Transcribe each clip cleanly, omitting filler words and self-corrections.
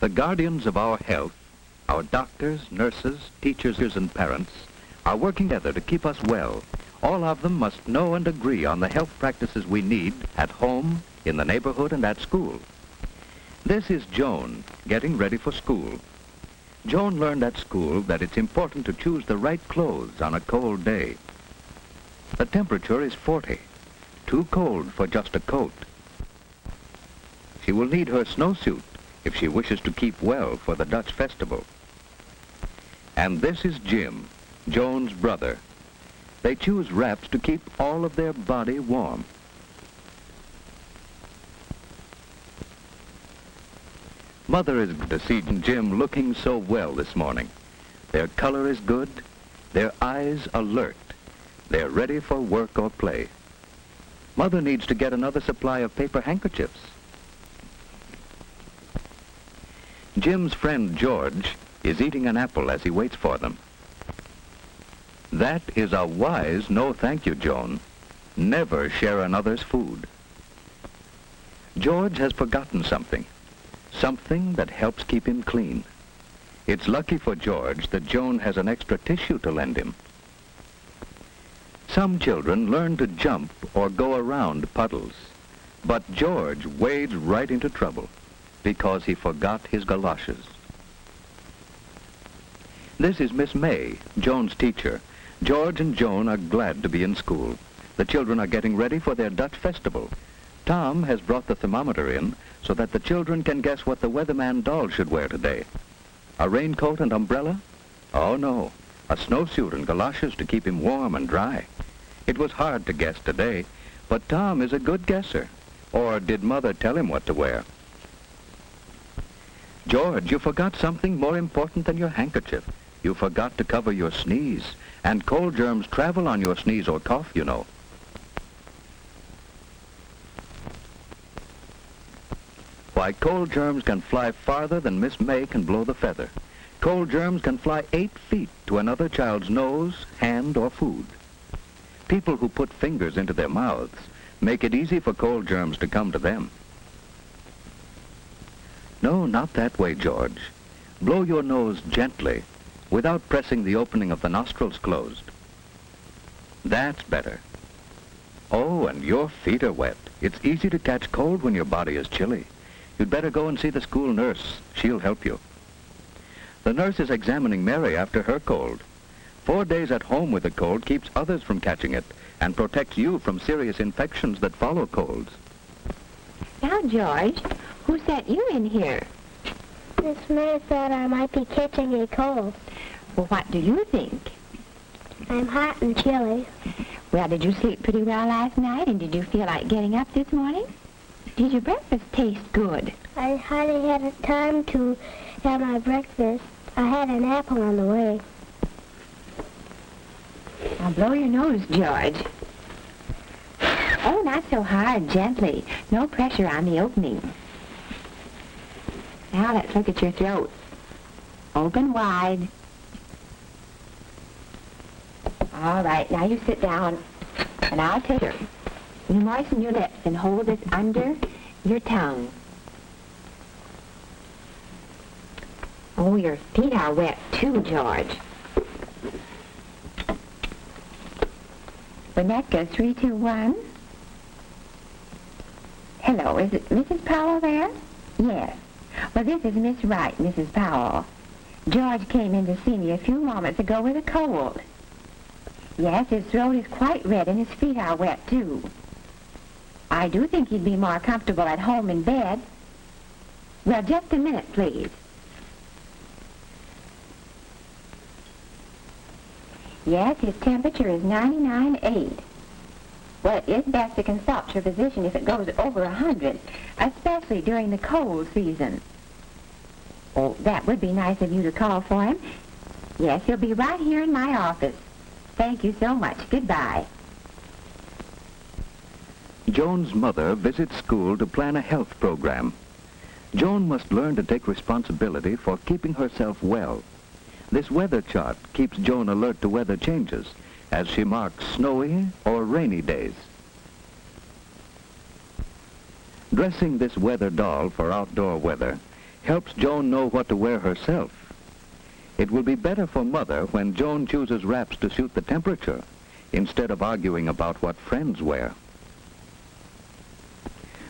The guardians of our health, our doctors, nurses, teachers, and parents, are working together to keep us well. All of them must know and agree on the health practices we need at home, in the neighborhood, and at school. This is Joan, getting ready for school. Joan learned at school that it's important to choose the right clothes on a cold day. The temperature is 40, too cold for just a coat. She will need her snowsuit if she wishes to keep well for the Dutch festival. And this is Jim, Joan's brother. They choose wraps to keep all of their body warm. Mother is to see Jim looking so well this morning. Their color is good, their eyes alert. They're ready for work or play. Mother needs to get another supply of paper handkerchiefs. Jim's friend George is eating an apple as he waits for them. That is a wise no thank you, Joan. Never share another's food. George has forgotten something that helps keep him clean. It's lucky for George that Joan has an extra tissue to lend him. Some children learn to jump or go around puddles, but George wades right into trouble because he forgot his galoshes. This is Miss May, Joan's teacher. George and Joan are glad to be in school. The children are getting ready for their Dutch festival. Tom has brought the thermometer in so that the children can guess what the weatherman doll should wear today. A raincoat and umbrella? Oh no, a snowsuit and galoshes to keep him warm and dry. It was hard to guess today, but Tom is a good guesser. Or did Mother tell him what to wear? George, you forgot something more important than your handkerchief. You forgot to cover your sneeze, and cold germs travel on your sneeze or cough, you know. Why, cold germs can fly farther than Miss May can blow the feather. Cold germs can fly 8 feet to another child's nose, hand, or food. People who put fingers into their mouths make it easy for cold germs to come to them. No, not that way, George. Blow your nose gently, without pressing the opening of the nostrils closed. That's better. Oh, and your feet are wet. It's easy to catch cold when your body is chilly. You'd better go and see the school nurse. She'll help you. The nurse is examining Mary after her cold. 4 days at home with a cold keeps others from catching it and protects you from serious infections that follow colds. Now, George, who sent you in here? Miss May thought I might be catching a cold. Well, what do you think? I'm hot and chilly. Well, did you sleep pretty well last night, and did you feel like getting up this morning? Did your breakfast taste good? I hardly had time to have my breakfast. I had an apple on the way. Now, blow your nose, George. Oh, not so hard, gently. No pressure on the opening. Now, let's look at your throat. Open wide. All right, now you sit down, and I'll take her. You moisten your lips and hold this under your tongue. Oh, your feet are wet too, George. Winnetka, 3, 2, 1. Hello, is it Mrs. Powell there? Yes. Well, this is Miss Wright, Mrs. Powell. George came in to see me a few moments ago with a cold. Yes, his throat is quite red and his feet are wet, too. I do think he'd be more comfortable at home in bed. Well, just a minute, please. Yes, his temperature is 99.8. Well, it is best to consult your physician if it goes over 100, especially during the cold season. Oh, that would be nice of you to call for him. Yes, he'll be right here in my office. Thank you so much. Goodbye. Joan's mother visits school to plan a health program. Joan must learn to take responsibility for keeping herself well. This weather chart keeps Joan alert to weather changes as she marks snowy or rainy days. Dressing this weather doll for outdoor weather helps Joan know what to wear herself. It will be better for Mother when Joan chooses wraps to suit the temperature instead of arguing about what friends wear.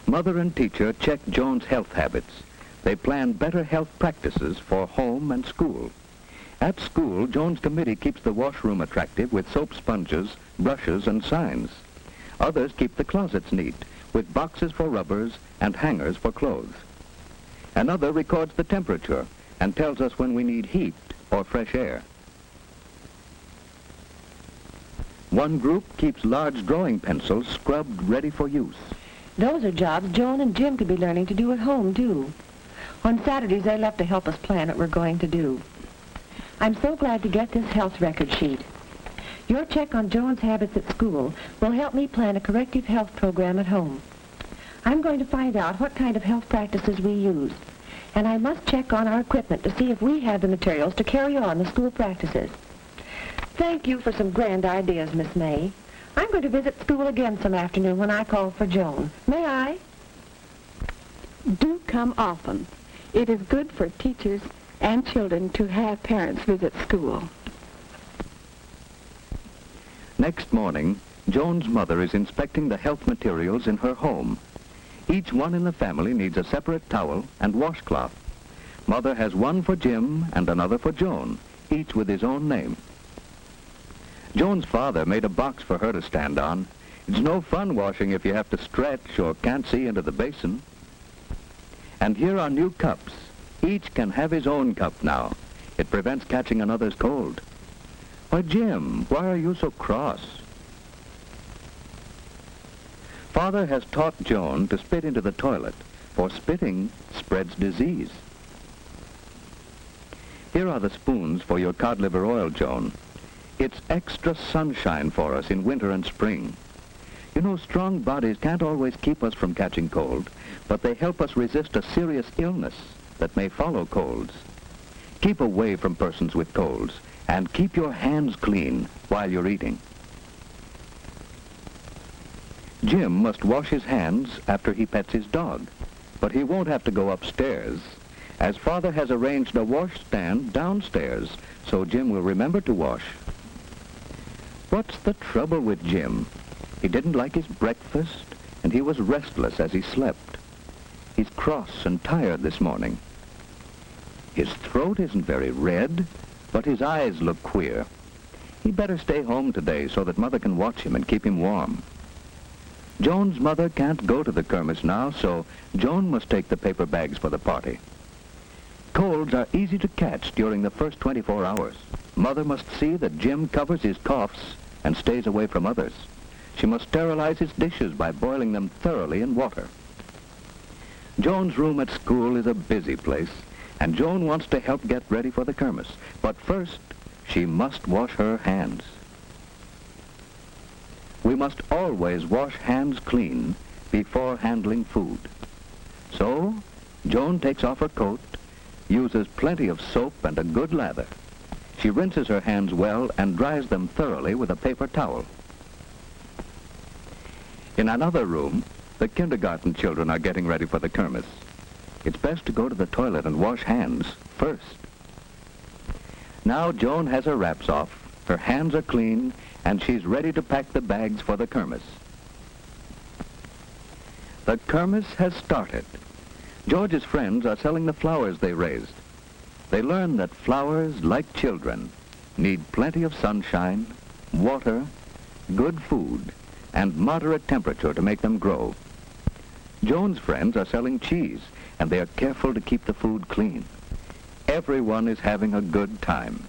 Mother and teacher check Joan's health habits. They plan better health practices for home and school. At school, Joan's committee keeps the washroom attractive with soap sponges, brushes, and signs. Others keep the closets neat with boxes for rubbers and hangers for clothes. Another records the temperature and tells us when we need heat or fresh air. One group keeps large drawing pencils scrubbed ready for use. Those are jobs Joan and Jim could be learning to do at home, too. On Saturdays, they love to help us plan what we're going to do. I'm so glad to get this health record sheet. Your check on Joan's habits at school will help me plan a corrective health program at home. I'm going to find out what kind of health practices we use, and I must check on our equipment to see if we have the materials to carry on the school practices. Thank you for some grand ideas, Miss May. I'm going to visit school again some afternoon when I call for Joan. May I? Do come often. It is good for teachers and children to have parents visit school. Next morning, Joan's mother is inspecting the health materials in her home. Each one in the family needs a separate towel and washcloth. Mother has one for Jim and another for Joan, each with his own name. Joan's father made a box for her to stand on. It's no fun washing if you have to stretch or can't see into the basin. And here are new cups. Each can have his own cup now. It prevents catching another's cold. Why, Jim, why are you so cross? Father has taught Joan to spit into the toilet, for spitting spreads disease. Here are the spoons for your cod liver oil, Joan. It's extra sunshine for us in winter and spring. You know, strong bodies can't always keep us from catching cold, but they help us resist a serious illness that may follow colds. Keep away from persons with colds, and keep your hands clean while you're eating. Jim must wash his hands after he pets his dog, but he won't have to go upstairs, as Father has arranged a washstand downstairs, so Jim will remember to wash. What's the trouble with Jim? He didn't like his breakfast, and he was restless as he slept. He's cross and tired this morning. His throat isn't very red, but his eyes look queer. He'd better stay home today so that Mother can watch him and keep him warm. Joan's mother can't go to the kermis now, so Joan must take the paper bags for the party. Colds are easy to catch during the first 24 hours. Mother must see that Jim covers his coughs and stays away from others. She must sterilize his dishes by boiling them thoroughly in water. Joan's room at school is a busy place, and Joan wants to help get ready for the kermis. But first, she must wash her hands. We must always wash hands clean before handling food. So, Joan takes off her coat, uses plenty of soap and a good lather. She rinses her hands well and dries them thoroughly with a paper towel. In another room, the kindergarten children are getting ready for the kermis. It's best to go to the toilet and wash hands first. Now Joan has her wraps off, her hands are clean, and she's ready to pack the bags for the kermis. The kermis has started. George's friends are selling the flowers they raised. They learn that flowers, like children, need plenty of sunshine, water, good food, and moderate temperature to make them grow. Joan's friends are selling cheese, and they are careful to keep the food clean. Everyone is having a good time,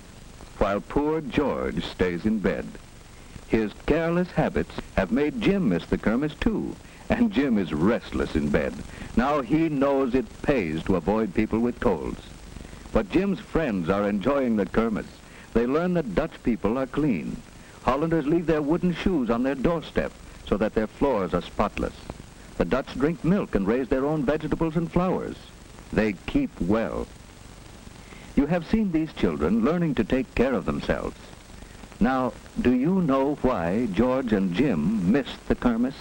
while poor George stays in bed. His careless habits have made Jim miss the kermis too, and Jim is restless in bed. Now he knows it pays to avoid people with colds. But Jim's friends are enjoying the kermis. They learn that Dutch people are clean. Hollanders leave their wooden shoes on their doorstep so that their floors are spotless. The Dutch drink milk and raise their own vegetables and flowers. They keep well. You have seen these children learning to take care of themselves. Now, do you know why George and Jim missed the kermis?